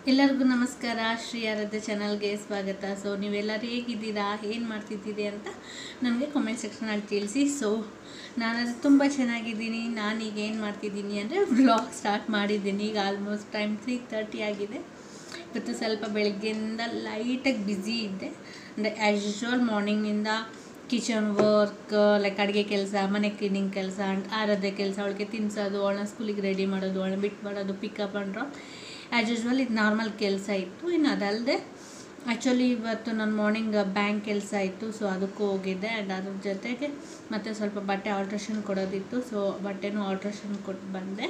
ಎಲ್ಲರಿಗೂ ನಮಸ್ಕಾರ. ಶ್ರೀ ಆರಾಧ್ಯ ಚಾನಲ್ಗೆ ಸ್ವಾಗತ. ಸೊ ನೀವೆಲ್ಲರೂ ಹೇಗಿದ್ದೀರಾ, ಏನು ಮಾಡ್ತಿದ್ದೀರಿ ಅಂತ ನನಗೆ ಕಾಮೆಂಟ್ ಸೆಕ್ಷನಲ್ಲಿ ತಿಳಿಸಿ. ಸೊ ನಾನು ತುಂಬ ಚೆನ್ನಾಗಿದ್ದೀನಿ. ನಾನೀಗ ಏನು ಮಾಡ್ತಿದ್ದೀನಿ ಅಂದರೆ ವ್ಲಾಗ್ ಸ್ಟಾರ್ಟ್ ಮಾಡಿದ್ದೀನಿ. ಈಗ ಆಲ್ಮೋಸ್ಟ್ ಟೈಮ್ 3:30 ಆಗಿದೆ. ಇವತ್ತು ಸ್ವಲ್ಪ ಬೆಳಗ್ಗೆಯಿಂದ ಲೈಟಾಗಿ ಬ್ಯುಸಿ ಇದ್ದೆ. ಅಂದರೆ ಆ್ಯಸ್ ಯೂಶ್ವಲ್ ಮಾರ್ನಿಂಗಿಂದ ಕಿಚನ್ ವರ್ಕ್, ಲೈಕ್ ಅಡುಗೆ ಕೆಲಸ, ಮನೆ ಕ್ಲೀನಿಂಗ್ ಕೆಲಸ, ಆರಾಧ್ಯ ಕೆಲಸ, ಅವಳಿಗೆ ತಿನ್ನಿಸೋದು, ಅವಳನ್ನ ಸ್ಕೂಲಿಗೆ ರೆಡಿ ಮಾಡೋದು, ಅವಳನ್ನ ಬಿಟ್ಟು ಮಾಡೋದು, pickup and drop, as usual ಇದು ನಾರ್ಮಲ್ ಕೆಲಸ ಇತ್ತು. ಇನ್ನು ಅದಲ್ಲದೆ ಆ್ಯಕ್ಚುಲಿ ಇವತ್ತು ನನ್ನ ಮಾರ್ನಿಂಗ್ ಬ್ಯಾಂಕ್ ಕೆಲಸ ಇತ್ತು. ಸೊ ಅದಕ್ಕೂ ಹೋಗಿದ್ದೆ. ಆ್ಯಂಡ್ ಅದ್ರ ಜೊತೆಗೆ ಮತ್ತು ಸ್ವಲ್ಪ ಬಟ್ಟೆ ಆಲ್ಟ್ರೇಷನ್ ಕೊಡೋದಿತ್ತು. ಸೊ ಬಟ್ಟೆನೂ ಆಲ್ಟ್ರೇಷನ್ ಕೊಟ್ಟು ಬಂದೆ.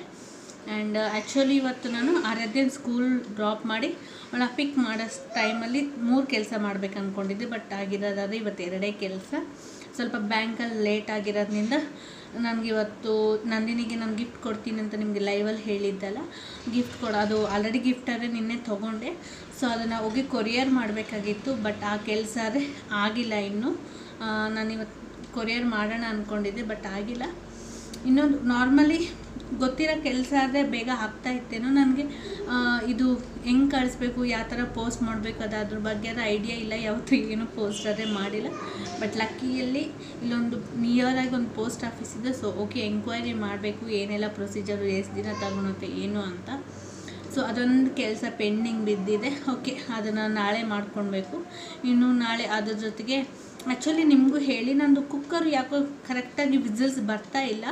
ಆ್ಯಂಡ್ ಆ್ಯಕ್ಚುಲಿ ಇವತ್ತು ನಾನು ಆರಾಧ್ಯನ ಸ್ಕೂಲ್ ಡ್ರಾಪ್ ಮಾಡಿ ಅವಳ ಪಿಕ್ ಮಾಡೋ ಟೈಮಲ್ಲಿ 3 ಕೆಲಸ ಮಾಡ್ಬೇಕು ಅಂದ್ಕೊಂಡಿದ್ದೆ. ಬಟ್ ಆಗಿರೋದಾದರೆ ಇವತ್ತು 2 ಕೆಲಸ. ಸ್ವಲ್ಪ ಬ್ಯಾಂಕಲ್ಲಿ ಲೇಟ್ ಆಗಿರೋದ್ರಿಂದ ನನಗಿವತ್ತು ನಂದಿನಿಗೆ ನಾನು ಗಿಫ್ಟ್ ಕೊಡ್ತೀನಿ ಅಂತ ನಿಮಗೆ ಲೈವಲ್ಲಿ ಹೇಳಿದ್ದಲ್ಲ, ಗಿಫ್ಟ್ ಕೊಡೋದು ಆಲ್ರೆಡಿ ಗಿಫ್ಟ್ ಆದರೆ ನಿನ್ನೆ ತೊಗೊಂಡೆ. ಸೊ ಅದನ್ನು ಹೋಗಿ ಕೊರಿಯರ್ ಮಾಡಬೇಕಾಗಿತ್ತು. ಬಟ್ ಆ ಕೆಲಸ ಆದರೆ ಆಗಿಲ್ಲ ಇನ್ನೂ. ನಾನಿವತ್ತು ಕೊರಿಯರ್ ಮಾಡೋಣ ಅಂದ್ಕೊಂಡಿದ್ದೆ, ಬಟ್ ಆಗಿಲ್ಲ. ಇನ್ನೊಂದು ನಾರ್ಮಲಿ ಗೊತ್ತಿರೋ ಕೆಲಸ ಆದರೆ ಬೇಗ ಆಗ್ತಾ ಇತ್ತೇನೋ. ನನಗೆ ಇದು ಹೆಂಗೆ ಕಳಿಸ್ಬೇಕು, ಯಾವ ಥರ ಪೋಸ್ಟ್ ಮಾಡಬೇಕು ಅದ್ರ ಬಗ್ಗೆ ಐಡಿಯಾ ಇಲ್ಲ. ಯಾವತ್ತೂ ಏನೂ ಪೋಸ್ಟ್ ಆದರೆ ಮಾಡಿಲ್ಲ. ಬಟ್ ಲಕ್ಕಿಯಲ್ಲಿ ಇಲ್ಲೊಂದು ನಿಯರಾಗಿ ಒಂದು ಪೋಸ್ಟ್ ಆಫೀಸ್ ಇದೆ. ಸೊ ಓಕೆ, ಎಂಕ್ವೈರಿ ಮಾಡಬೇಕು ಏನೆಲ್ಲ ಪ್ರೊಸೀಜರು, ಎಷ್ಟು ದಿನ ತಗೊಳುತ್ತೆ ಏನು ಅಂತ. ಸೊ ಅದೊಂದು ಕೆಲಸ ಪೆಂಡಿಂಗ್ ಬಿದ್ದಿದೆ. ಓಕೆ, ಅದನ್ನು ನಾಳೆ ಮಾಡ್ಕೊಳ್ಬೇಕು. ಇನ್ನು ನಾಳೆ ಅದ್ರ ಜೊತೆಗೆ ಆ್ಯಕ್ಚುಲಿ ನಿಮಗೂ ಹೇಳಿ, ನಂದು ಕುಕ್ಕರು ಯಾಕೋ ಕರೆಕ್ಟಾಗಿ ವಿಸಿಲ್ಸ್ ಬರ್ತಾ ಇಲ್ಲ.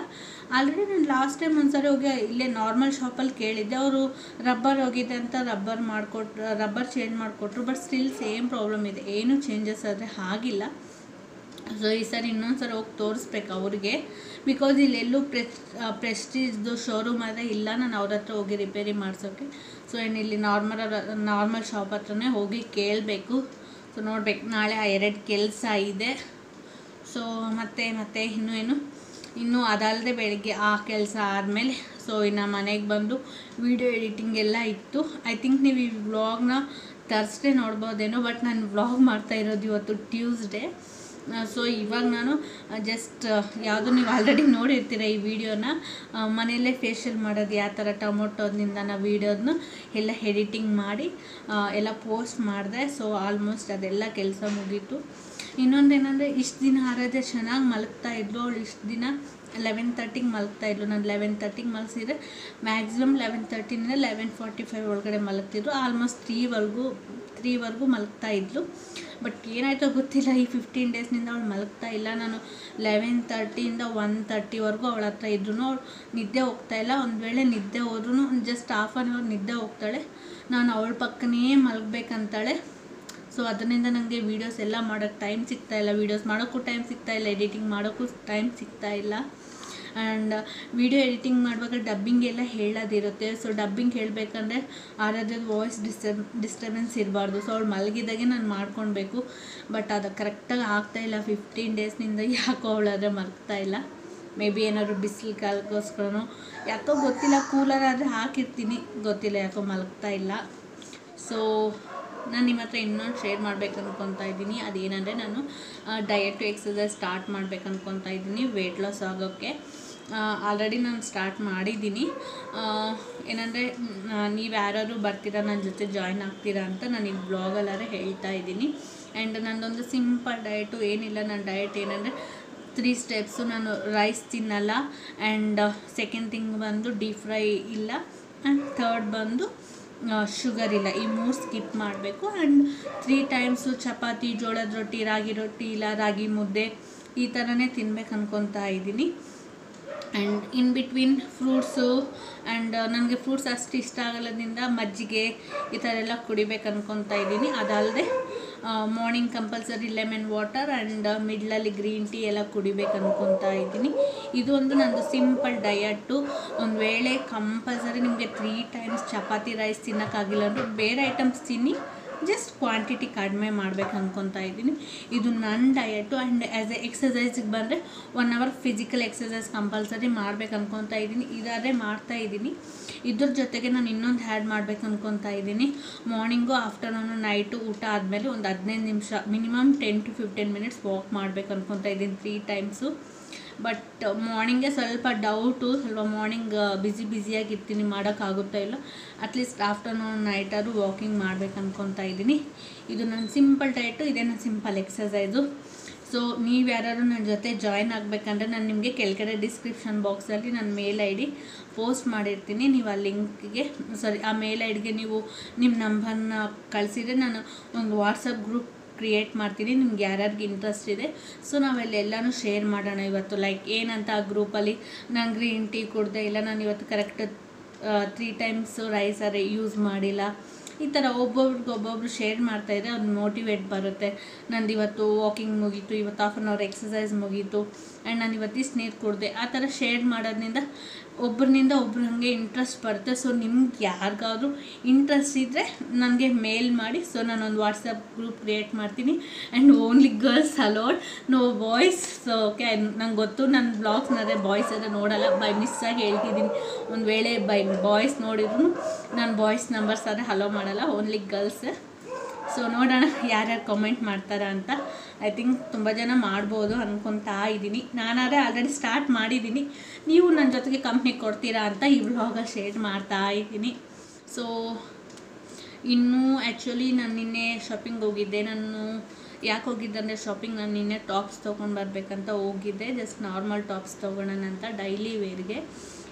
ಆಲ್ರೆಡಿ ನಾನು ಲಾಸ್ಟ್ ಟೈಮ್ ಒಂದ್ಸರಿ ಹೋಗಿ ಇಲ್ಲೇ ನಾರ್ಮಲ್ ಶಾಪಲ್ಲಿ ಕೇಳಿದ್ದೆ. ಅವರು ರಬ್ಬರ್ ಹೋಗಿದೆ ಅಂತ ರಬ್ಬರ್ ಚೇಂಜ್ ಮಾಡಿಕೊಟ್ರು. ಬಟ್ ಸ್ಟಿಲ್ ಸೇಮ್ ಪ್ರಾಬ್ಲಮ್ ಇದೆ, ಏನೂ ಚೇಂಜಸ್ ಆದರೆ ಆಗಿಲ್ಲ. ಸೊ ಈ ಸರಿ ಇನ್ನೊಂದು ಸರಿ ಹೋಗಿ ತೋರಿಸ್ಬೇಕು ಅವ್ರಿಗೆ. ಬಿಕಾಸ್ ಇಲ್ಲೆಲ್ಲೂ ಪ್ರೆಸ್ಟೀಜ್ದು ಶೋರೂಮ್ ಆದರೆ ಇಲ್ಲ, ನಾನು ಅವ್ರ ಹತ್ರ ಹೋಗಿ ರಿಪೇರಿ ಮಾಡಿಸೋಕ್ಕೆ. ಸೊ ಏನು ಇಲ್ಲಿ ನಾರ್ಮಲ್ ಶಾಪ್ ಹತ್ರನೇ ಹೋಗಿ ಕೇಳಬೇಕು. ಸೊ ನೋಡ್ಬೇಕು, ನಾಳೆ ಆ 2 ಕೆಲಸ ಇದೆ. ಸೊ ಮತ್ತೆ ಇನ್ನೂ ಅದಲ್ಲದೆ ಬೆಳಗ್ಗೆ ಆ ಕೆಲಸ ಆದಮೇಲೆ ಸೊ ಇನ್ನು ಮನೆಗೆ ಬಂದು ವಿಡಿಯೋ ಎಡಿಟಿಂಗ್ ಎಲ್ಲ ಇತ್ತು. ಐ ಥಿಂಕ್ ನೀವು ಈ ವ್ಲಾಗ್ನ ಥರ್ಸ್ಡೇ ನೋಡ್ಬೋದೇನೋ. ಬಟ್ ನಾನು ವ್ಲಾಗ್ ಮಾಡ್ತಾ ಇರೋದು ಇವತ್ತು ಟ್ಯೂಸ್ಡೇ. ಸೊ ಇವಾಗ ನಾನು ಜಸ್ಟ್ ಯಾವುದೋ ನೀವು ಆಲ್ರೆಡಿ ನೋಡಿರ್ತೀರ ಈ ವಿಡಿಯೋನ, ಮನೆಯಲ್ಲೇ ಫೇಶಿಯಲ್ ಮಾಡೋದು ಯಾವ ಥರ ಟೊಮೊಟೊದಿಂದ ನಾವು ವೀಡಿಯೋದನ್ನ ಎಲ್ಲ ಎಡಿಟಿಂಗ್ ಮಾಡಿ ಎಲ್ಲ ಪೋಸ್ಟ್ ಮಾಡಿದೆ. ಸೊ ಆಲ್ಮೋಸ್ಟ್ ಅದೆಲ್ಲ ಕೆಲಸ ಮುಗೀತು. ಇನ್ನೊಂದೇನೆಂದರೆ ಇಷ್ಟು ದಿನ ಆರಾಧ್ಯ ಚೆನ್ನಾಗಿ ಮಲಗ್ತಾಯಿದ್ಲು. ಅವಳು ಇಷ್ಟು ದಿನ 11:30ಗೆ ಮಲಗ್ತಾಯಿದ್ಲು. ನಾನು 11:30ಗೆ ಮಲಗಿಸಿದ್ರೆ ಮ್ಯಾಕ್ಸಿಮಮ್ 11:30ಇಂದ 11:45 ಒಳಗಡೆ ಮಲಗ್ತಿದ್ರು. ಆಲ್ಮೋಸ್ಟ್ 3ವರೆಗೂ ಮಲಗ್ತಾಯಿದ್ಲು. ಬಟ್ ಏನಾಯಿತೋ ಗೊತ್ತಿಲ್ಲ, ಈ 15 ಡೇಸ್ನಿಂದ ಅವಳು ಮಲಗ್ತಾ ಇಲ್ಲ. ನಾನು 11:30ಇಂದ 1:30ವರೆಗೂ ಅವಳ ಹತ್ರ ಇದ್ರೂ ಅವಳು ನಿದ್ದೆ ಹೋಗ್ತಾಯಿಲ್ಲ. ಒಂದು ವೇಳೆ ನಿದ್ದೆ ಹೋದ್ರೂ ಜಸ್ಟ್ ಹಾಫ್ ಆನ್ ಅವರ್ ನಿದ್ದೆ ಹೋಗ್ತಾಳೆ. ನಾನು ಅವಳ ಪಕ್ಕನೇ ಮಲಗಬೇಕಂತಾಳೆ. ಸೊ ಅದರಿಂದ ನನಗೆ ವೀಡಿಯೋಸ್ ಎಲ್ಲ ಮಾಡೋಕ್ಕೆ ಟೈಮ್ ಸಿಗ್ತಾಯಿಲ್ಲ, ವೀಡಿಯೋಸ್ ಮಾಡೋಕ್ಕೂ ಟೈಮ್ ಸಿಗ್ತಾಯಿಲ್ಲ, ಎಡಿಟಿಂಗ್ ಮಾಡೋಕ್ಕೂ ಟೈಮ್ ಸಿಗ್ತಾಯಿಲ್ಲ. ಆ್ಯಂಡ್ ವಿಡಿಯೋ ಎಡಿಟಿಂಗ್ ಮಾಡುವಾಗ ಡಬ್ಬಿಂಗ್ ಎಲ್ಲ ಹೇಳೋದಿರುತ್ತೆ. ಸೊ ಡಬ್ಬಿಂಗ್ ಹೇಳಬೇಕಂದ್ರೆ ಆರಾಧ್ಯದ ವಾಯ್ಸ್ ಡಿಸ್ಟರ್ಬೆನ್ಸ್ ಇರಬಾರ್ದು. ಸೊ ಅವಳು ಮಲಗಿದಾಗೆ ನಾನು ಮಾಡ್ಕೊಳ್ಬೇಕು. ಬಟ್ ಅದು ಕರೆಕ್ಟಾಗಿ ಆಗ್ತಾಯಿಲ್ಲ 15 ಡೇಸ್ನಿಂದ. ಯಾಕೋ ಅವಳಾದರೆ ಮಲಗ್ತಾಯಿಲ್ಲ. ಮೇ ಬಿ ಏನಾದ್ರು ಬಿಸಿಲು ಕಾಲಕ್ಕೋಸ್ಕರನೋ ಯಾಕೋ ಗೊತ್ತಿಲ್ಲ. ಕೂಲರ್ ಆದರೆ ಹಾಕಿರ್ತೀನಿ, ಗೊತ್ತಿಲ್ಲ ಯಾಕೋ ಮಲಗ್ತಾಯಿಲ್ಲ. ಸೊ ನಾನು ನಿಮ್ಮ ಹತ್ರ ಇನ್ನೊಂದು ಶೇರ್ ಮಾಡಬೇಕು ಅನ್ಕೊತಾ ಇದ್ದೀನಿ. ಅದೇನಂದರೆ ನಾನು ಡಯಟ್ ಎಕ್ಸಸೈಸ್ ಸ್ಟಾರ್ಟ್ ಮಾಡಬೇಕು ಅನ್ಕೊತಾ ಇದ್ದೀನಿ ವೆಯ್ಟ್ ಲಾಸ್ ಆಗೋಕ್ಕೆ. ಆಲ್ರೆಡಿ ನಾನು ಸ್ಟಾರ್ಟ್ ಮಾಡಿದ್ದೀನಿ. ಏನಂದರೆ ನೀವು ಯಾರಾದರೂ ಬರ್ತೀರಾ, ನನ್ನ ಜೊತೆ ಜಾಯ್ನ್ ಆಗ್ತೀರಾ ಅಂತ ನಾನು ಈ ಬ್ಲಾಗಲ್ಲಾರೆ ಹೇಳ್ತಾ ಇದ್ದೀನಿ. ಆ್ಯಂಡ್ ನನ್ನದೊಂದು ಸಿಂಪಲ್ ಡಯಟು ಏನಿಲ್ಲ. ನನ್ನ ಡಯಟ್ ಏನಂದರೆ 3 ಸ್ಟೆಪ್ಸು. ನಾನು ರೈಸ್ ತಿನ್ನಲ್ಲ. ಆ್ಯಂಡ್ ಸೆಕೆಂಡ್ ಥಿಂಗ್ ಬಂದು ಡೀಪ್ ಫ್ರೈ ಇಲ್ಲ. ಆ್ಯಂಡ್ ಥರ್ಡ್ ಬಂದು ಶುಗರ್ ಇಲ್ಲ. ಈ 3 ಸ್ಕಿಪ್ ಮಾಡಬೇಕು. ಆ್ಯಂಡ್ 3 ಟೈಮ್ಸು ಚಪಾತಿ, ಜೋಳದ ರೊಟ್ಟಿ, ರಾಗಿ ರೊಟ್ಟಿ ಇಲ್ಲ ರಾಗಿ ಮುದ್ದೆ ಈ ಥರನೇ ತಿನ್ಬೇಕು ಅನ್ಕೊತಾ ಇದ್ದೀನಿ. And in between fruits. And ನನಗೆ ಫ್ರೂಟ್ಸ್ ಅಷ್ಟು ಇಷ್ಟ ಆಗೋದ್ರಿಂದ ಮಜ್ಜಿಗೆ ಈ ಥರ ಎಲ್ಲ ಕುಡಿಬೇಕು ಅನ್ಕೊತಾ ಇದ್ದೀನಿ. ಅದಲ್ಲದೆ morning compulsory lemon water and ಮಿಡ್ಲಲ್ಲಿ ಗ್ರೀನ್ ಟೀ ಎಲ್ಲ ಕುಡಿಬೇಕು ಅನ್ಕೊತಾ ಇದ್ದೀನಿ. ಇದು ಒಂದು ನಂದು ಸಿಂಪಲ್ ಡಯಟು. ಒಂದು ವೇಳೆ ಕಂಪಲ್ಸರಿ ನಿಮಗೆ 3 ಟೈಮ್ಸ್ ಚಪಾತಿ ರೈಸ್ ತಿನ್ನೋಕ್ಕಾಗಿಲ್ಲ ಅಂದರೆ ಬೇರೆ ಐಟಮ್ಸ್ ತಿನ್ನಿ, ಜಸ್ಟ್ ಕ್ವಾಂಟಿಟಿ ಕಡಿಮೆ ಮಾಡ್ಬೇಕು ಅನ್ಕೊತಾ ಇದ್ದೀನಿ. ಇದು ನನ್ನ ಡಯಟು. ಆ್ಯಂಡ್ ಆ್ಯಸ್ ಎ ಎಕ್ಸಸೈಸಿಗೆ ಬಂದರೆ 1 ಅವರ್ ಫಿಸಿಕಲ್ ಎಕ್ಸಸೈಸ್ ಕಂಪಲ್ಸರಿ ಮಾಡ್ಬೇಕು ಅನ್ಕೊತಾ ಇದ್ದೀನಿ. ಇದಾದರೆ ಮಾಡ್ತಾಯಿದ್ದೀನಿ. ಇದ್ರ ಜೊತೆಗೆ ನಾನು ಇನ್ನೊಂದು ಆ್ಯಡ್ ಮಾಡ್ಬೇಕು ಅನ್ಕೊತಾ ಇದ್ದೀನಿ. ಮಾರ್ನಿಂಗು, ಆಫ್ಟರ್ನೂನು, ನೈಟು ಊಟ ಆದಮೇಲೆ ಒಂದು 15 ನಿಮಿಷ ಮಿನಿಮಮ್ 10 to 15 ಮಿನಿಟ್ಸ್ ವಾಕ್ ಮಾಡ್ಬೇಕು ಅನ್ಕೊತಾ ಇದ್ದೀನಿ 3 ಟೈಮ್ಸು. ಬಟ್ ಮಾರ್ನಿಂಗೇ ಸ್ವಲ್ಪ ಡೌಟು, ಸ್ವಲ್ಪ ಮಾರ್ನಿಂಗ್ ಬ್ಯುಸಿಯಾಗಿರ್ತೀನಿ, ಮಾಡೋಕ್ಕಾಗುತ್ತೋ ಇಲ್ಲ. ಅಟ್ಲೀಸ್ಟ್ ಆಫ್ಟರ್ನೂನ್ ನೈಟಾದರೂ ವಾಕಿಂಗ್ ಮಾಡ್ಬೇಕು ಅನ್ಕೊತಾ ಇದ್ದೀನಿ. ಇದು ನನ್ನ ಸಿಂಪಲ್ ಡಯಟು, ಇದೇ ನನ್ನ ಸಿಂಪಲ್ ಎಕ್ಸಸೈಸು. ಸೊ ನೀವು ಯಾರು ನನ್ನ ಜೊತೆ ಜಾಯ್ನ್ ಆಗಬೇಕಂದ್ರೆ ನಾನು ನಿಮಗೆ ಕೆಳಗಡೆ ಡಿಸ್ಕ್ರಿಪ್ಷನ್ ಬಾಕ್ಸಲ್ಲಿ ನನ್ನ ಮೇಲ್ ಐ ಡಿ ಪೋಸ್ಟ್ ಮಾಡಿರ್ತೀನಿ. ನೀವು ಆ ಲಿಂಕ್ಗೆ ಆ ಮೇಲ್ ಐ ಡಿಗೆ ನೀವು ನಿಮ್ಮ ನಂಬರ್ನ ಕಳಿಸಿದರೆ ನಾನು ಒಂದು ವಾಟ್ಸಪ್ ಗ್ರೂಪ್ ಕ್ರಿಯೇಟ್ ಮಾಡ್ತೀನಿ. ನಿಮ್ಗೆ ಯಾರ್ಯಾರಿಗೆ ಇಂಟ್ರೆಸ್ಟ್ ಇದೆ ಸೊ ನಾವೆಲ್ಲೆಲ್ಲನೂ ಶೇರ್ ಮಾಡೋಣ ಇವತ್ತು. ಲೈಕ್ ಏನಂತ ಆ ಗ್ರೂಪಲ್ಲಿ ನಾನು ಗ್ರೀನ್ ಟೀ ಕುಡ್ದೆ ಇಲ್ಲ, ನಾನು ಇವತ್ತು ಕರೆಕ್ಟ್ 3 ಟೈಮ್ಸು ರೈಸ್ ಯೂಸ್ ಮಾಡಿಲ್ಲ, ಈ ಥರ ಒಬ್ಬೊಬ್ರು ಶೇರ್ ಮಾಡ್ತಾಯಿದ್ರೆ ಅದು ಮೋಟಿವೇಟ್ ಬರುತ್ತೆ. ನಂದು ಇವತ್ತು ವಾಕಿಂಗ್ ಮುಗೀತು, ಇವತ್ತು ಹಾಫ್ ಆನ್ ಅವರ್ ಎಕ್ಸಸೈಸ್ ಮುಗೀತು, ಆ್ಯಂಡ್ ನಾನು ಇವತ್ತಿಷ್ಟು ನೀರು ಕುಡಿದೆ. ಆ ಥರ ಶೇರ್ ಮಾಡೋದ್ರಿಂದ ಒಬ್ಬರಿಂದ ಒಬ್ರು ಹಾಗೆ ಇಂಟ್ರೆಸ್ಟ್ ಬರುತ್ತೆ. ಸೊ ನಿಮ್ಗೆ ಯಾರಿಗಾದ್ರೂ ಇಂಟ್ರೆಸ್ಟ್ ಇದ್ದರೆ ನನಗೆ ಮೇಲ್ ಮಾಡಿ. ಸೊ ನಾನೊಂದು ವಾಟ್ಸಪ್ ಗ್ರೂಪ್ ಕ್ರಿಯೇಟ್ ಮಾಡ್ತೀನಿ and only girls allowed, no boys. So okay, ನಂಗೆ ಗೊತ್ತು ನನ್ನ ಬ್ಲಾಗ್ಸ್ನಾದ್ರೆ ಬಾಯ್ಸ್ ಎಲ್ಲ ನೋಡೋಲ್ಲ, ಬೈ ಮಿಸ್ಸಾಗಿ ಹೇಳ್ತಿದ್ದೀನಿ. ಒಂದು ವೇಳೆ ಬಾಯ್ಸ್ ನೋಡಿದ್ರು ನಾನು ಬಾಯ್ಸ್ ನಂಬರ್ಸ್ ಆದರೆ ಹಲೋ ಮಾಡಲ್ಲ, ಓನ್ಲಿ ಗರ್ಲ್ಸ್. ಸೊ ನೋಡೋಣ ಯಾರ್ಯಾರು ಕಮೆಂಟ್ ಮಾಡ್ತಾರಾ ಅಂತ. ಐ ಥಿಂಕ್ ತುಂಬ ಜನ ಮಾಡ್ಬೋದು ಅಂದ್ಕೊತಾ ಇದ್ದೀನಿ. ನಾನಾದರೆ ಆಲ್ರೆಡಿ ಸ್ಟಾರ್ಟ್ ಮಾಡಿದ್ದೀನಿ, ನೀವು ನನ್ನ ಜೊತೆಗೆ ಕಂಪ್ನಿ ಕೊಡ್ತೀರಾ ಅಂತ ಈ ವ್ಲಾಗ ಶೇರ್ ಮಾಡ್ತಾ ಇದ್ದೀನಿ. ಸೊ ಇನ್ನೂ ಆ್ಯಕ್ಚುಲಿ ನಾನು ನಿನ್ನೆ ಶಾಪಿಂಗ್ ಹೋಗಿದ್ದೆ. ನಾನು ಯಾಕೆ ಹೋಗಿದ್ದೆ ಅಂದರೆ ಶಾಪಿಂಗ್, ನಾನು ನಿನ್ನೆ ಟಾಪ್ಸ್ ತೊಗೊಂಡು ಬರಬೇಕಂತ ಹೋಗಿದ್ದೆ. ಜಸ್ಟ್ ನಾರ್ಮಲ್ ಟಾಪ್ಸ್ ತೊಗೊಳೋಣ ಅಂತ ಡೈಲಿ ವೇರ್ಗೆ.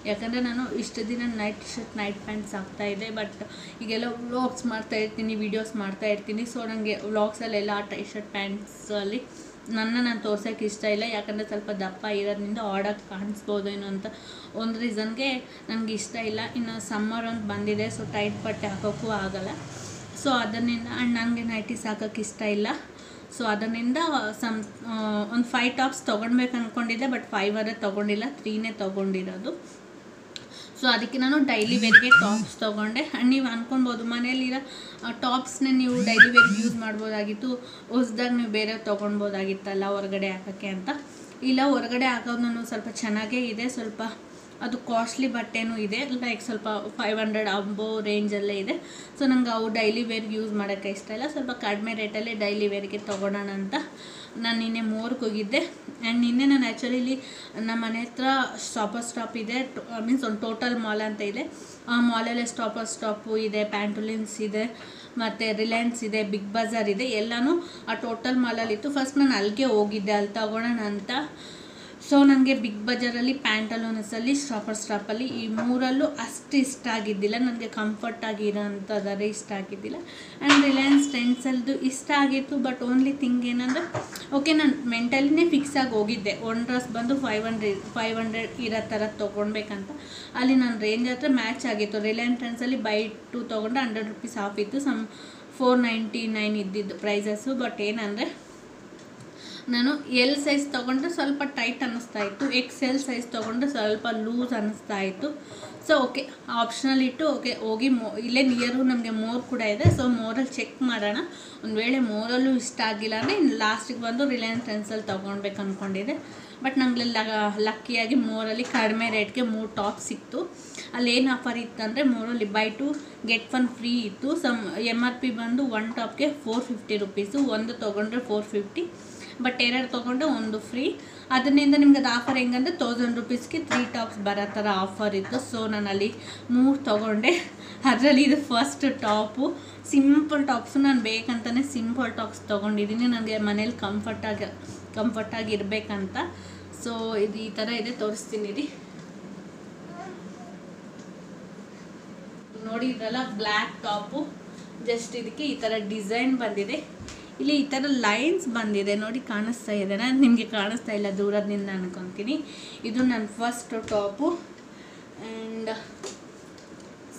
ಯಾಕಂದರೆ ನಾನು ಇಷ್ಟು ದಿನ ನೈಟ್ ಶರ್ಟ್ ನೈಟ್ ಪ್ಯಾಂಟ್ಸ್ ಹಾಕ್ತಾಯಿದ್ದೆ, ಬಟ್ ಈಗೆಲ್ಲ ವ್ಲಾಗ್ಸ್ ಮಾಡ್ತಾಯಿರ್ತೀನಿ, ವೀಡಿಯೋಸ್ ಮಾಡ್ತಾಯಿರ್ತೀನಿ. ಸೊ ನನಗೆ ವ್ಲಾಗ್ಸಲ್ಲೆಲ್ಲ ಟೈ ಶರ್ಟ್ ಪ್ಯಾಂಟ್ಸಲ್ಲಿ ನಾನು ತೋರ್ಸೋಕ್ಕೆ ಇಷ್ಟ ಇಲ್ಲ. ಯಾಕಂದರೆ ಸ್ವಲ್ಪ ದಪ್ಪ ಇರೋದ್ರಿಂದ ಆಡೋಕ್ಕೆ ಕಾಣಿಸ್ಬೋದೇನೋ ಅಂತ ಒಂದು ರೀಸನ್ಗೆ ನನಗೆ ಇಷ್ಟ ಇಲ್ಲ. ಇನ್ನು ಸಮ್ಮರ್ ಅಂತ ಬಂದಿದೆ, ಸೊ ಟೈಟ್ ಬಟ್ಟೆ ಹಾಕೋಕ್ಕೂ ಆಗೋಲ್ಲ. ಸೊ ಅದರಿಂದ ನನಗೆ ನೈಟೀಸ್ ಹಾಕೋಕ್ಕೆ ಇಷ್ಟ ಇಲ್ಲ. ಸೊ ಅದರಿಂದ ಒಂದು 5 ಟಾಪ್ಸ್ ತೊಗೊಳ್ಬೇಕು ಅಂದ್ಕೊಂಡಿದ್ದೆ, ಬಟ್ 5 ತೊಗೊಂಡಿಲ್ಲ, 3 ತೊಗೊಂಡಿರೋದು. ಸೊ ಅದಕ್ಕೆ ನಾನು ಡೈಲಿ ವೇರ್ಗೆ ಟಾಪ್ಸ್ ತೊಗೊಂಡೆ. ಆ್ಯಂಡ್ ನೀವು ಅಂದ್ಕೊಳ್ಬೋದು ಮನೇಲಿರೋ ಟಾಪ್ಸ್ನೇ ನೀವು ಡೈಲಿ ವೇರ್ಗೆ ಯೂಸ್ ಮಾಡ್ಬೋದಾಗಿತ್ತು, ಹೊಸ್ದಾಗಿ ನೀವು ಬೇರೆ ತೊಗೊಳ್ಬೋದಾಗಿತ್ತಲ್ಲ ಹೊರಗಡೆ ಹಾಕೋಕ್ಕೆ ಅಂತ. ಇಲ್ಲ, ಹೊರಗಡೆ ಹಾಕೋದು ನಾನು ಸ್ವಲ್ಪ ಚೆನ್ನಾಗೇ ಇದೆ, ಸ್ವಲ್ಪ ಅದು ಕಾಸ್ಟ್ಲಿ ಬಟ್ಟೆನೂ ಇದೆ, ಲೈಕ್ ಸ್ವಲ್ಪ 500 ಅಬೋ ರೇಂಜಲ್ಲೇ ಇದೆ. ಸೊ ನಂಗೆ ಅವು ಡೈಲಿ ವೇರ್ಗೆ ಯೂಸ್ ಮಾಡೋಕ್ಕೆ ಇಷ್ಟ ಇಲ್ಲ, ಸ್ವಲ್ಪ ಕಡಿಮೆ ರೇಟಲ್ಲೇ ಡೈಲಿ ವೇರ್ಗೆ ತೊಗೊಳೋಣ ಅಂತ ನಾನು ನಿನ್ನೆ ಮೋರ್ಗೆ ಹೋಗಿದ್ದೆ. ಆ್ಯಂಡ್ ನಿನ್ನೆ ನಾನು ಆ್ಯಕ್ಚುಲಿ ಇಲ್ಲಿ ನಮ್ಮ ಮನೆ ಹತ್ರ ಸ್ಟಾಪ್ ಇದೆ, ಮೀನ್ಸ್ ಒಂದು ಟೋಟಲ್ ಮಾಲ್ ಅಂತ ಇದೆ. ಆ ಮಾಲಲ್ಲೇ ಸ್ಟಾಪು ಇದೆ, ಪ್ಯಾಂಟುಲಿನ್ಸ್ ಇದೆ, ಮತ್ತು ರಿಲಯನ್ಸ್ ಇದೆ, ಬಿಗ್ ಬಜಾರ್ ಇದೆ, ಎಲ್ಲನೂ ಆ ಟೋಟಲ್ ಮಾಲಲ್ಲಿತ್ತು. ಫಸ್ಟ್ ನಾನು ಅಲ್ಲಿಗೆ ಹೋಗಿದ್ದೆ, ಅಲ್ಲಿ ತೊಗೊಳೋಣ ಅಂತ. ಸೊ ನನಗೆ ಬಿಗ್ ಬಜಾರಲ್ಲಿ, ಪ್ಯಾಂಟಲೂನ್ಸಲ್ಲಿ, ಸ್ಟಾಪಲ್ಲಿ ಈ 3ರಲ್ಲೂ ಅಷ್ಟು ಇಷ್ಟ ಆಗಿದ್ದಿಲ್ಲ. ನನಗೆ ಕಂಫರ್ಟಾಗಿರೋ ಅಂಥದ್ದರೆ ಇಷ್ಟ ಆಗಿದ್ದಿಲ್ಲ. ಆ್ಯಂಡ್ ರಿಲಯನ್ಸ್ ಟ್ರೆಂಡ್ಸಲ್ಲದು ಇಷ್ಟ ಆಗಿತ್ತು, ಬಟ್ ಓನ್ಲಿ ಥಿಂಗ್ ಏನಂದರೆ ಓಕೆ, ನಾನು ಮೆಂಟಲಿನೇ ಫಿಕ್ಸ್ ಆಗಿ ಹೋಗಿದ್ದೆ. ಒಂದು ಡ್ರೆಸ್ ಬಂದು 500 ಇರೋ ಥರ ತೊಗೊಳ್ಬೇಕಂತ. ಅಲ್ಲಿ ನನ್ನ ರೇಂಜ್ ಹತ್ರ ಮ್ಯಾಚ್ ಆಗಿತ್ತು. ರಿಲಯನ್ಸ್ ಟ್ರೆಂಡ್ಸಲ್ಲಿ ಬೈ 2 ತೊಗೊಂಡ್ರೆ 100 ರೂಪೀಸ್ ಆಫ್ ಇತ್ತು, 499 ಇದ್ದಿದ್ದು ಪ್ರೈಸಸ್ಸು. ಬಟ್ ಏನಂದರೆ ನಾನು ಎಲ್ ಸೈಜ್ ತೊಗೊಂಡ್ರೆ ಸ್ವಲ್ಪ ಟೈಟ್ ಅನ್ನಿಸ್ತಾ ಇತ್ತು, XL ಸೈಜ್ ತೊಗೊಂಡ್ರೆ ಸ್ವಲ್ಪ ಲೂಸ್ ಅನ್ನಿಸ್ತಾ ಇತ್ತು. ಸೊ ಓಕೆ, ಆಪ್ಷನಲ್ ಇಟ್ಟು ಓಕೆ ಹೋಗಿ ಇಲ್ಲೇ ನಿಯರು ನಮಗೆ ಮೋರ್ ಕೂಡ ಇದೆ. ಸೊ ಮೋರಲ್ಲಿ ಚೆಕ್ ಮಾಡೋಣ, ಒಂದು ವೇಳೆ ಮೋರಲ್ಲೂ ಇಷ್ಟ ಆಗಿಲ್ಲ ಅಂದರೆ ಇನ್ನು ಲಾಸ್ಟಿಗೆ ಬಂದು ರಿಲಯನ್ಸ್ ಟ್ರೆಂಡ್ಸಲ್ಲಿ ತೊಗೊಳ್ಬೇಕು ಅಂದ್ಕೊಂಡಿದ್ದೆ. ಬಟ್ ನನಗೆ ಲಕ್ಕಿಯಾಗಿ ಮೋರಲ್ಲಿ ಕಡಿಮೆ ರೇಟ್ಗೆ 3 ಟಾಪ್ ಸಿಕ್ತು. ಅಲ್ಲೇನು ಆಫರ್ ಇತ್ತು ಅಂದರೆ ಮೋರಲ್ಲಿ ಬೈ 2 get 1 ಫ್ರೀ ಇತ್ತು. MRP ಬಂದು 1 ಟಾಪ್ಗೆ 450 ರೂಪೀಸು, ಒಂದು ತೊಗೊಂಡ್ರೆ 450, ಬಟ್ 2 ತೊಗೊಂಡು 1 ಫ್ರೀ. ಅದರಿಂದ ನಿಮ್ಗೆ ಅದು ಆಫರ್ ಹೆಂಗಂದರೆ 1000 ರೂಪೀಸ್ಗೆ 3 ಟಾಪ್ಸ್ ಬರೋ ಥರ ಆಫರ್ ಇತ್ತು. ಸೊ ನಾನು ಅಲ್ಲಿ 3 ತೊಗೊಂಡೆ. ಅದರಲ್ಲಿ ಇದು ಫಸ್ಟ್ ಟಾಪು, ಸಿಂಪಲ್ ಟಾಪ್ಸು. ನಾನು ಬೇಕಂತಲೇ ಸಿಂಪಲ್ ಟಾಪ್ಸ್ ತೊಗೊಂಡಿದ್ದೀನಿ, ನನಗೆ ಮನೇಲಿ ಕಂಫರ್ಟಾಗಿ ಇರಬೇಕಂತ. ಸೊ ಇದು ಈ ಥರ ಇದೆ, ತೋರಿಸ್ತೀನಿ ರೀ. ನೋಡಿ ಇದೆಲ್ಲ ಬ್ಲ್ಯಾಕ್ ಟಾಪು, ಜಸ್ಟ್ ಇದಕ್ಕೆ ಈ ಥರ ಡಿಸೈನ್ ಬಂದಿದೆ. ಇಲ್ಲಿ ಈ ಥರ ಲೈನ್ಸ್ ಬಂದಿದೆ ನೋಡಿ, ಕಾಣಿಸ್ತಾ ಇದೆ, ನಿಮಗೆ ಕಾಣಿಸ್ತಾ ಇಲ್ಲ ದೂರದಿಂದ ಅನ್ಕೊತೀನಿ. ಇದು ನನ್ನ first top. And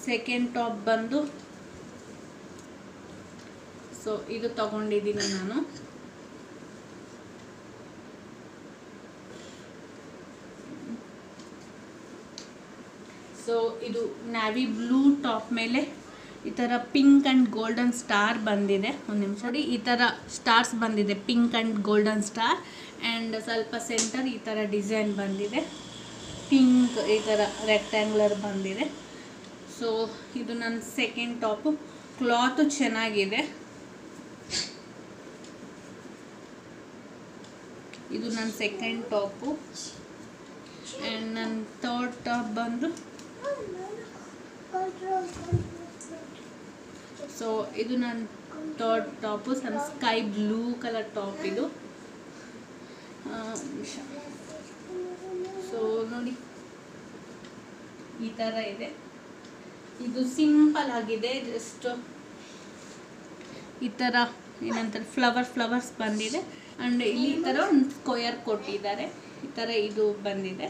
second top ಬಂದು ಸೊ ಇದು ತೊಗೊಂಡಿದ್ದೀನಿ ನಾನು. ಸೊ ಇದು ನ್ಯಾವಿ ಬ್ಲೂ ಟಾಪ್ ಮೇಲೆ ಈ ಥರ ಪಿಂಕ್ ಆ್ಯಂಡ್ ಗೋಲ್ಡನ್ ಸ್ಟಾರ್ ಬಂದಿದೆ. ಒಂದು ನಿಮಿಷ ನೋಡಿ, ಈ ಥರ ಸ್ಟಾರ್ಸ್ ಬಂದಿದೆ, pink and golden star. And ಸ್ವಲ್ಪ ಸೆಂಟರ್ ಈ ಥರ ಡಿಸೈನ್ ಬಂದಿದೆ, ಪಿಂಕ್ ಈ ಥರ ರೆಕ್ಟ್ಯಾಂಗ್ಯುಲರ್ ಬಂದಿದೆ. ಸೊ ಇದು ನನ್ನ ಸೆಕೆಂಡ್ ಟಾಪು. ಕ್ಲಾತು ಚೆನ್ನಾಗಿದೆ. ಇದು ನನ್ನ ಸೆಕೆಂಡ್ ಟಾಪು. ಆ್ಯಂಡ್ ನನ್ನ ಥರ್ಡ್ ಟಾಪ್ ಬಂದು ಸೊ ಇದು ನನ್ನ third top some sky blue colour top ಇದು. ಸೊ ನೋಡಿ ಈ ಥರ ಇದೆ. ಇದು ಸಿಂಪಲ್ ಆಗಿದೆ, ಜಸ್ಟ್ ಈ ಥರ ಏನಂತಾರೆ ಫ್ಲವರ್ಸ್ ಬಂದಿದೆ. ಆ್ಯಂಡ್ ಇಲ್ಲಿ ಈ ಥರ ಒಂದು ಸ್ಕ್ವೇರ್ ಕೊಟ್ಟಿದ್ದಾರೆ, ಈ ಥರ ಇದು ಬಂದಿದೆ.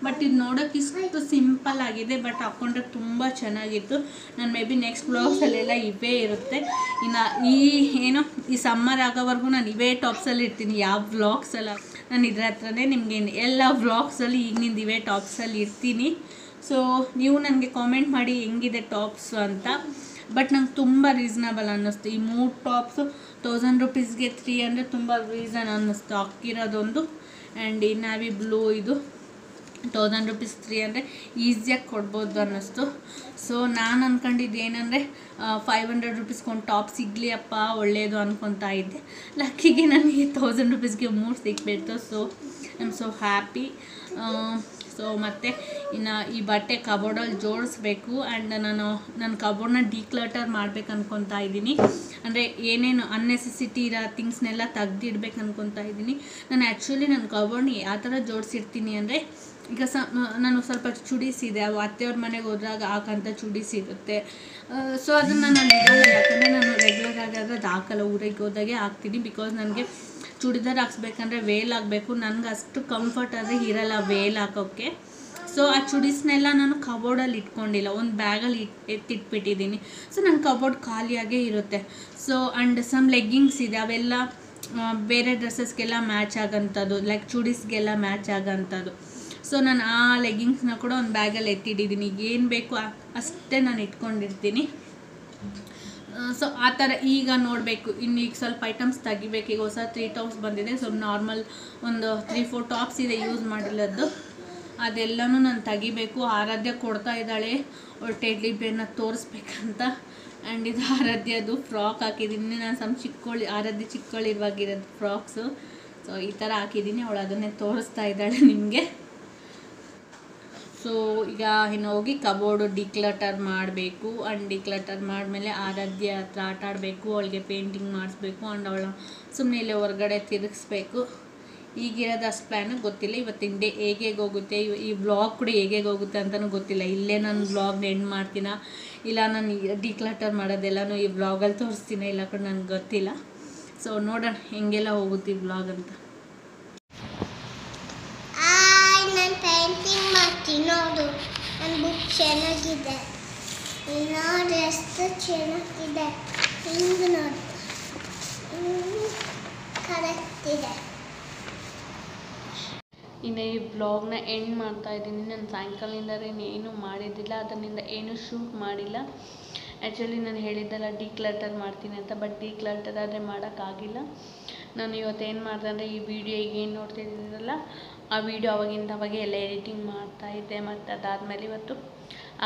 ಬಟ್ ಇದು ನೋಡೋಕೆ ಇಷ್ಟು ಸಿಂಪಲ್ ಆಗಿದೆ, ಬಟ್ ಹಾಕ್ಕೊಂಡ್ರೆ ತುಂಬ ಚೆನ್ನಾಗಿತ್ತು. ನಾನು ಮೇ ಬಿ ನೆಕ್ಸ್ಟ್ ವ್ಲಾಗ್ಸಲ್ಲೆಲ್ಲ ಇವೇ ಇರುತ್ತೆ. ಇನ್ನು ಈ ಸಮ್ಮರ್ ಆಗೋವರೆಗೂ ನಾನು ಇವೇ ಟಾಪ್ಸಲ್ಲಿ ಇರ್ತೀನಿ. ಯಾವ ವ್ಲಾಗ್ಸಲ್ಲ ನಾನು ಇದ್ರ ಹತ್ರನೇ ನಿಮಗೆ ಎಲ್ಲ ವ್ಲಾಗ್ಸಲ್ಲಿ ಈಗಿನಿಂದ ಇವೇ ಟಾಪ್ಸಲ್ಲಿ ಇರ್ತೀನಿ. ಸೊ ನೀವು ನನಗೆ ಕಾಮೆಂಟ್ ಮಾಡಿ ಹೆಂಗಿದೆ ಟಾಪ್ಸು ಅಂತ. ಬಟ್ ನಂಗೆ ತುಂಬ ರೀಸನಬಲ್ ಅನ್ನಿಸ್ತು. ಈ 3 ಟಾಪ್ಸು 1000 ರುಪೀಸ್ಗೆ 300 ತುಂಬ ರೀಸನ್ ಅನ್ನಿಸ್ತು ಹಾಕಿರೋದೊಂದು. ಆ್ಯಂಡ್ ಈ ನ್ಯಾವಿ ಬ್ಲೂ ಇದು 1000 ರುಪೀಸ್ 300 ಈಸಿಯಾಗಿ ಕೊಡ್ಬೋದು ಅನ್ನಿಸ್ತು. ಸೊ ನಾನು ಅಂದ್ಕೊಂಡಿದ್ದು ಏನಂದರೆ 500 ರುಪೀಸ್ಗೆ ಒಂದು ಟಾಪ್ ಸಿಗಲಿ ಅಪ್ಪ ಒಳ್ಳೆಯದು ಅಂದ್ಕೊತಾ ಇದ್ದೆ. ಲಕ್ಕಿಗೆ ನನಗೆ 1000 ರುಪೀಸ್ಗೆ 3 ಸಿಕ್ಬಿಡ್ತು. So I am so happy. So ಮತ್ತು ಇನ್ನು ಈ ಬಟ್ಟೆ ಕಬೋರ್ಡಲ್ಲಿ ಜೋಡಿಸ್ಬೇಕು. ಆ್ಯಂಡ್ ನನ್ನ ಕಬೋರ್ಡ್ನ ಡಿಕ್ಲಟರ್ ಮಾಡ್ಬೇಕು ಅನ್ಕೊತಾ ಇದ್ದೀನಿ. ಅಂದರೆ ಏನೇನು ಅನ್ನೆಸೆಸಿಟಿ ಇರೋ ಥಿಂಗ್ಸ್ನೆಲ್ಲ ತೆಗ್ದಿಡ್ಬೇಕು ಅನ್ಕೊತಾ ಇದ್ದೀನಿ. ನಾನು ಆ್ಯಕ್ಚುಲಿ ನನ್ನ ಕಬೋರ್ಡ್ನ ಯಾವ ಥರ ಜೋಡಿಸಿರ್ತೀನಿ ಅಂದರೆ, ಈಗ ನಾನು ಸ್ವಲ್ಪ ಚೂಡೀಸ್ ಇದೆ, ಅವು ಅತ್ತೆಯವ್ರ ಮನೆಗೆ ಹೋದಾಗ ಹಾಕೋಂಥ ಚೂಡೀಸ್ ಇರುತ್ತೆ. ಸೊ ಅದನ್ನು ನಾನು ಇಡೋಲ್ಲ, ಯಾಕಂದರೆ ನಾನು ರೆಗ್ಯುಲರ್ ಆಗಾದ್ರೆ ಅದು ಹಾಕಲ್ಲ, ಊರಿಗೆ ಹೋದಾಗೆ ಹಾಕ್ತೀನಿ. ಬಿಕಾಸ್ ನನಗೆ ಚೂಡಿದಾರ್ ಹಾಕ್ಸ್ಬೇಕಂದ್ರೆ ವೇಲ್ ಆಗಬೇಕು, ನನಗೆ ಅಷ್ಟು ಕಂಫರ್ಟ್ ಆದರೆ ಇರಲ್ಲ ವೇಲ್ ಹಾಕೋಕ್ಕೆ. ಸೊ ಆ ಚೂಡೀಸ್ನೆಲ್ಲ ನಾನು ಕಬೋರ್ಡಲ್ಲಿ ಇಟ್ಕೊಂಡಿಲ್ಲ, ಒಂದು ಬ್ಯಾಗಲ್ಲಿ ಎತ್ತಿಟ್ಬಿಟ್ಟಿದ್ದೀನಿ. ಸೊ ನನ್ನ ಕಬೋರ್ಡ್ ಖಾಲಿಯಾಗೇ ಇರುತ್ತೆ. ಸೊ ಆ್ಯಂಡ್ ಸಮ್ ಲೆಗ್ಗಿಂಗ್ಸ್ ಇದೆ, ಅವೆಲ್ಲ ಬೇರೆ ಡ್ರೆಸ್ಸಸ್ಗೆಲ್ಲ ಮ್ಯಾಚ್ ಆಗೋಂಥದ್ದು, ಲೈಕ್ ಚೂಡೀಸ್ಗೆಲ್ಲ ಮ್ಯಾಚ್ ಆಗೋಂಥದ್ದು. ಸೊ ನಾನು ಆ ಲೆಗ್ಗಿಂಗ್ಸ್ನ ಕೂಡ ಒಂದು ಬ್ಯಾಗಲ್ಲಿ ಎತ್ತಿಟ್ಟಿದ್ದೀನಿ. ಏನು ಬೇಕು ಅಷ್ಟೇ ನಾನು ಇಟ್ಕೊಂಡಿರ್ತೀನಿ. ಸೊ ಆ ಥರ ಈಗ ನೋಡಬೇಕು, ಇನ್ನು ಈಗ ಸ್ವಲ್ಪ ಐಟಮ್ಸ್ ತೆಗಿಬೇಕು. ಈಗ ಹೊಸ 3 ಟಾಪ್ಸ್ ಬಂದಿದೆ. ಸೊ ನಾರ್ಮಲ್ ಒಂದು 3-4 ಟಾಪ್ಸ್ ಇದೆ ಯೂಸ್ ಮಾಡಿರೋದು, ಅದೆಲ್ಲನೂ ನಾನು ತೆಗಿಬೇಕು. ಆರಾಧ್ಯ ಕೊಡ್ತಾ ಇದ್ದಾಳೆ ಅವಳು ಟೆಡ್ಲಿ ಬೇರ್ನ ತೋರಿಸ್ಬೇಕಂತ. ಆ್ಯಂಡ್ ಇದು ಆರಾಧ್ಯದು ಫ್ರಾಕ್ ಹಾಕಿದ್ದೀನಿ ನಾನು. ಆರಾಧ್ಯ ಚಿಕ್ಕವಳಿರುವಾಗಿರೋದು ಫ್ರಾಕ್ಸು. ಸೊ ಈ ಥರ ಹಾಕಿದ್ದೀನಿ, ಅವಳು ಅದನ್ನೇ ತೋರಿಸ್ತಾ ಇದ್ದಾಳೆ ನಿಮಗೆ. ಸೊ ಈಗ ಇನ್ನು ಹೋಗಿ ಕಬೋರ್ಡು ಡಿಕ್ಲಟರ್ ಮಾಡಬೇಕು. ಆ್ಯಂಡ್ ಡಿಕ್ಲಟರ್ ಮಾಡಿದ್ಮೇಲೆ ಆರಾಧ್ಯ ಹತ್ರ ಆಟ ಆಡಬೇಕು, ಅವಳಿಗೆ ಪೇಂಟಿಂಗ್ ಮಾಡಿಸ್ಬೇಕು. ಆ್ಯಂಡ್ ಅವಳ ಸುಮ್ಮನೆ ಇಲ್ಲೇ ಹೊರಗಡೆ ತಿರುಗಿಸ್ಬೇಕು. ಈಗಿರೋದು ಅಷ್ಟು ಪ್ಲ್ಯಾನು ಗೊತ್ತಿಲ್ಲ. ಇವತ್ತಿನ ಡೇ ಹೇಗೆ ಹೋಗುತ್ತೆ, ಈ ವ್ಲಾಗ್ ಕೂಡ ಹೇಗೆ ಹೋಗುತ್ತೆ ಅಂತಲೂ ಗೊತ್ತಿಲ್ಲ. ಇಲ್ಲೇ ನಾನು ವ್ಲಾಗ್ನ ಎಂಡ್ ಮಾಡ್ತೀನ, ಇಲ್ಲ ನಾನು ಡಿಕ್ಲಟರ್ ಮಾಡೋದೆಲ್ಲನೂ ಈ ವ್ಲಾಗಲ್ಲಿ ತೋರಿಸ್ತೀನಿ, ಇಲ್ಲ ಕೂಡ ನನಗೆ ಗೊತ್ತಿಲ್ಲ. ಸೊ ನೋಡೋಣ ಹೆಂಗೆಲ್ಲ ಹೋಗುತ್ತೆ ಈ ವ್ಲಾಗ್ ಅಂತ. ಪೇಂಟಿಂಗ್ ಮಾಡ್ತೀನಿ ನೋಡು, ನನ್ನ ಬುಕ್ ಚೆನ್ನಾಗಿದೆ, ನೋಡಿ ಎಷ್ಟು ಚೆನ್ನಾಗಿದೆ, ಹಿಂಗೆ ನೋಡಿ ಕರೆಕ್ಟ್ ಇದೆ. ಇನ್ನು ಈ ವ್ಲಾಗ್ನ ಎಂಡ್ ಮಾಡ್ತಾಯಿದ್ದೀನಿ. ನಾನು ಸಾಯಂಕಾಲದಿಂದ ಏನೂ ಮಾಡಿದ್ದಿಲ್ಲ, ಅದರಿಂದ ಏನೂ ಶೂಟ್ ಮಾಡಿಲ್ಲ. ಆ್ಯಕ್ಚುಲಿ ನಾನು ಹೇಳಿದ್ದೆಲ್ಲ ಡಿಕ್ಲಟರ್ ಮಾಡ್ತೀನಿ ಅಂತ, ಬಟ್ ಡಿಕ್ಲಟರ್ ಆದರೆ ಮಾಡೋಕ್ಕಾಗಿಲ್ಲ. ನಾನು ಇವತ್ತೇನು ಮಾಡಿದೆ ಅಂದರೆ, ಈ ವಿಡಿಯೋ ಈಗ ಏನು ನೋಡ್ತಿದ್ದೀರಲ್ಲ ಆ ವಿಡಿಯೋ ಅವಾಗೆ ಎಲ್ಲ ಎಡಿಟಿಂಗ್ ಮಾಡ್ತಾಯಿದ್ದೆ. ಮತ್ತು ಅದಾದಮೇಲೆ ಇವತ್ತು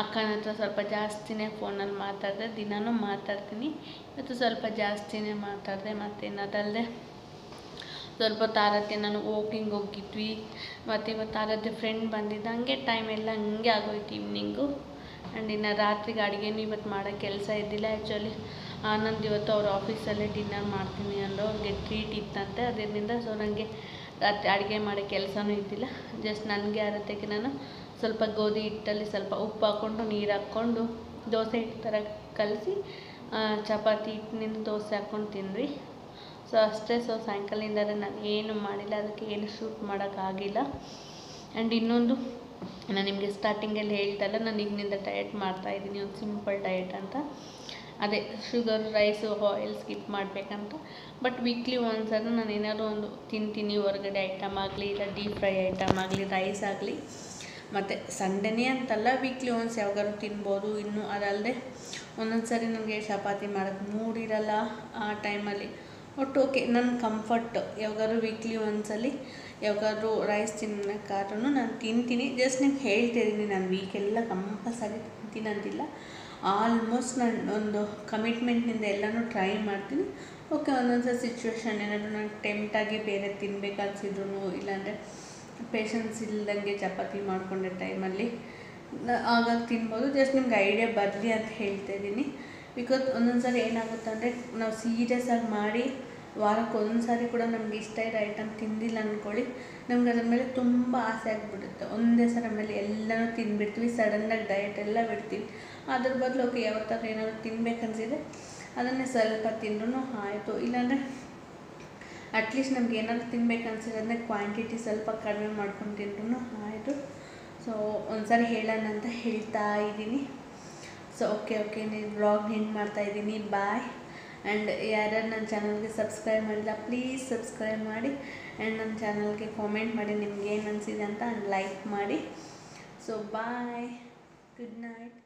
ಅಕ್ಕನ ಹತ್ರ ಸ್ವಲ್ಪ ಜಾಸ್ತಿನೇ ಫೋನಲ್ಲಿ ಮಾತಾಡಿದೆ, ದಿನಾನೂ ಮಾತಾಡ್ತೀನಿ. ಇವತ್ತು ಸ್ವಲ್ಪ ಜಾಸ್ತಿನೇ ಮಾತಾಡಿದೆ. ಮತ್ತೇನು ಅದಲ್ಲದೆ ಸ್ವಲ್ಪ ಆರಾಧ್ಯ ನಾನು ವಾಕಿಂಗ್ ಹೋಗಿದ್ವಿ. ಮತ್ತು ಇವತ್ತು ಆರಾಧ್ಯ ಫ್ರೆಂಡ್ ಬಂದಿದ್ದ, ಹಂಗೆ ಟೈಮ್ ಎಲ್ಲ ಹಂಗೆ ಆಗೋಯ್ತು ಈವ್ನಿಂಗು. ಆ್ಯಂಡ್ ಇನ್ನು ರಾತ್ರಿಗೆ ಅಡುಗೆನೂ ಇವತ್ತು ಮಾಡೋ ಕೆಲಸ ಇದ್ದಿಲ್ಲ. ಆ್ಯಕ್ಚುಲಿ ಆನಂದ್ ಇವತ್ತು ಅವ್ರ ಆಫೀಸಲ್ಲೇ ಡಿನ್ನರ್ ಮಾಡ್ತೀನಿ ಅಂದರು, ಅವ್ರಿಗೆ ಟ್ರೀಟ್ ಇತ್ತಂತೆ ಅದರಿಂದ. ಸೊ ನನಗೆ ರಾತ್ರಿ ಅಡುಗೆ ಮಾಡೋ ಕೆಲಸನೂ ಇದ್ದಿಲ್ಲ. ಜಸ್ಟ್ ನನಗೆ ಆರಾಧ್ಯಕ್ಕೆ ನಾನು ಸ್ವಲ್ಪ ಗೋಧಿ ಹಿಟ್ಟಲ್ಲಿ ಸ್ವಲ್ಪ ಉಪ್ಪು ಹಾಕ್ಕೊಂಡು ನೀರು ಹಾಕ್ಕೊಂಡು ದೋಸೆ ಹಿಟ್ಟು ಥರ ಕಲಸಿ ಚಪಾತಿ ಹಿಟ್ಟಿನಿಂದ ದೋಸೆ ಹಾಕ್ಕೊಂಡು ತಿಂದ್ವಿ. ಸೊ ಅಷ್ಟೇ. ಸೊ ಸಾಯಂಕಾಲದಿಂದ ನಾನು ಏನು ಮಾಡಿಲ್ಲ, ಅದಕ್ಕೆ ಏನು ಶೂಟ್ ಮಾಡೋಕ್ಕಾಗಿಲ್ಲ. ಆ್ಯಂಡ್ ಇನ್ನೊಂದು, ನಾನು ನಿಮಗೆ ಸ್ಟಾರ್ಟಿಂಗಲ್ಲಿ ಹೇಳ್ತಲ್ಲ, ನಾನು ಈಗಿನಿಂದ ಡಯಟ್ ಮಾಡ್ತಾಯಿದ್ದೀನಿ, ಒಂದು ಸಿಂಪಲ್ ಡಯಟ್ ಅಂತ. ಅದೇ ಶುಗರ್, ರೈಸು, ಆಯಿಲ್ ಸ್ಕಿಪ್ ಮಾಡಬೇಕಂತ. ಬಟ್ ವೀಕ್ಲಿ ಒಂದ್ಸಲ ನಾನು ಏನಾದರೂ ಒಂದು ತಿಂತೀನಿ, ಹೊರಗಡೆ ಐಟಮ್ ಆಗಲಿ, ಇಲ್ಲ ಡೀಪ್ ಫ್ರೈ ಐಟಮ್ ಆಗಲಿ, ರೈಸ್ ಆಗಲಿ. ಮತ್ತು ಸಂಡೇನೇ ಅಂತಲ್ಲ, ವೀಕ್ಲಿ ಒನ್ಸ್ ಯಾವಾಗಾದ್ರು ತಿನ್ಬೋದು. ಇನ್ನು ಅದಲ್ಲದೆ ಒಂದೊಂದು ಸರಿ ನನಗೆ ಚಪಾತಿ ಮಾಡೋಕ್ಕೆ ಮೂಡಿರಲ್ಲ, ಆ ಟೈಮಲ್ಲಿ ಒಟ್ಟು ಓಕೆ ನನ್ನ ಕಂಫರ್ಟ್ ಯಾವಾಗಾದ್ರು ವೀಕ್ಲಿ ಒಂದ್ಸಲಿ ಯಾವಾಗಾದ್ರೂ ರೈಸ್ ತಿನ್ನೋಕ್ಕಾದ್ರೂ ನಾನು ತಿಂತೀನಿ. ಜಸ್ಟ್ ನಿಮ್ಗೆ ಹೇಳ್ತಿದ್ದೀನಿ, ನಾನು ವೀಕೆಲ್ಲ ಕಂಪಲ್ಸರಿ ತಿಂತೀನಿ ಅಂತಿಲ್ಲ. ಆಲ್ಮೋಸ್ಟ್ ನಾನು ಒಂದು ಕಮಿಟ್ಮೆಂಟ್ನಿಂದ ಎಲ್ಲನೂ ಟ್ರೈ ಮಾಡ್ತೀನಿ. ಓಕೆ, ಒಂದೊಂದು ಸಲ ಸಿಚುವೇಶನ್ ಏನಾದರೂ ನಾನು ಟೆಂಪ್ಟಾಗಿ ಬೇರೆ ತಿನ್ಬೇಕನ್ಸಿದ್ರು, ಇಲ್ಲಾಂದರೆ ಪೇಷನ್ಸ್ ಇಲ್ದಂಗೆ ಚಪಾತಿ ಮಾಡ್ಕೊಂಡೆ ಟೈಮಲ್ಲಿ ಆಗಾಗ ತಿನ್ಬೋದು. ಜಸ್ಟ್ ನಿಮ್ಗೆ ಐಡಿಯಾ ಬರಲಿ ಅಂತ ಹೇಳ್ತಾ ಇದ್ದೀನಿ. ಬಿಕಾಸ್ ಒಂದೊಂದು ಸಾರಿ ಏನಾಗುತ್ತೆ ಅಂದರೆ ನಾವು ಸೀರಿಯಸ್ಸಾಗಿ ಮಾಡಿ ವಾರಕ್ಕೆ ಒಂದೊಂದು ಸಾರಿ ಕೂಡ ನಮ್ಗೆ ಇಷ್ಟ ಇರೋ ಐಟಮ್ ತಿಂದಿಲ್ಲ ಅಂದ್ಕೊಳ್ಳಿ, ನಮ್ಗೆ ಅದ್ರ ಮೇಲೆ ತುಂಬ ಆಸೆ ಆಗಿಬಿಡುತ್ತೆ. ಒಂದೇ ಸಲ ಮೇಲೆ ಎಲ್ಲನೂ ತಿಂದುಬಿಡ್ತೀವಿ, ಸಡನ್ನಾಗಿ ಡಯಟ್ ಎಲ್ಲ ಬಿಡ್ತೀವಿ. ಅದ್ರ ಬದಲು ಓಕೆ ಯಾವತ್ತಾದ್ರೂ ಏನಾದರೂ ತಿನ್ಬೇಕನ್ಸಿದ್ರೆ ಅದನ್ನೇ ಸ್ವಲ್ಪ ತಿಂದ್ರೂ ಆಯಿತು. ಇಲ್ಲಾಂದರೆ ಅಟ್ಲೀಸ್ಟ್ ನಮ್ಗೆ ಏನಾದರೂ ತಿನ್ಬೇಕು ಅನ್ಸಿರೋದನ್ನ ಕ್ವಾಂಟಿಟಿ ಸ್ವಲ್ಪ ಕಡಿಮೆ ಮಾಡ್ಕೊಂಡು ತಿಂದ್ರೂ ಆಯಿತು. ಸೊ ಒಂದು ಸಾರಿ ಹೇಳೋಣ ಅಂತ ಹೇಳ್ತಾ ಇದ್ದೀನಿ. ಸೊ ಓಕೆ ನೀವು ವ್ಲಾಗ್ ಎಂಡ್ ಮಾಡ್ತಾಯಿದ್ದೀನಿ. ಬಾಯ್. ಆ್ಯಂಡ್ ಯಾರ್ಯಾರು ನನ್ನ ಚಾನಲ್ಗೆ ಸಬ್ಸ್ಕ್ರೈಬ್ ಮಾಡಿಲ್ಲ ಪ್ಲೀಸ್ ಸಬ್ಸ್ಕ್ರೈಬ್ ಮಾಡಿ. ಆ್ಯಂಡ್ ನನ್ನ ಚಾನಲ್ಗೆ ಕಾಮೆಂಟ್ ಮಾಡಿ ನಿಮ್ಗೆ ಏನು ಅನಿಸಿದೆ ಅಂತ, ಆ್ಯಂಡ್ ಲೈಕ್ ಮಾಡಿ. So bye, good night.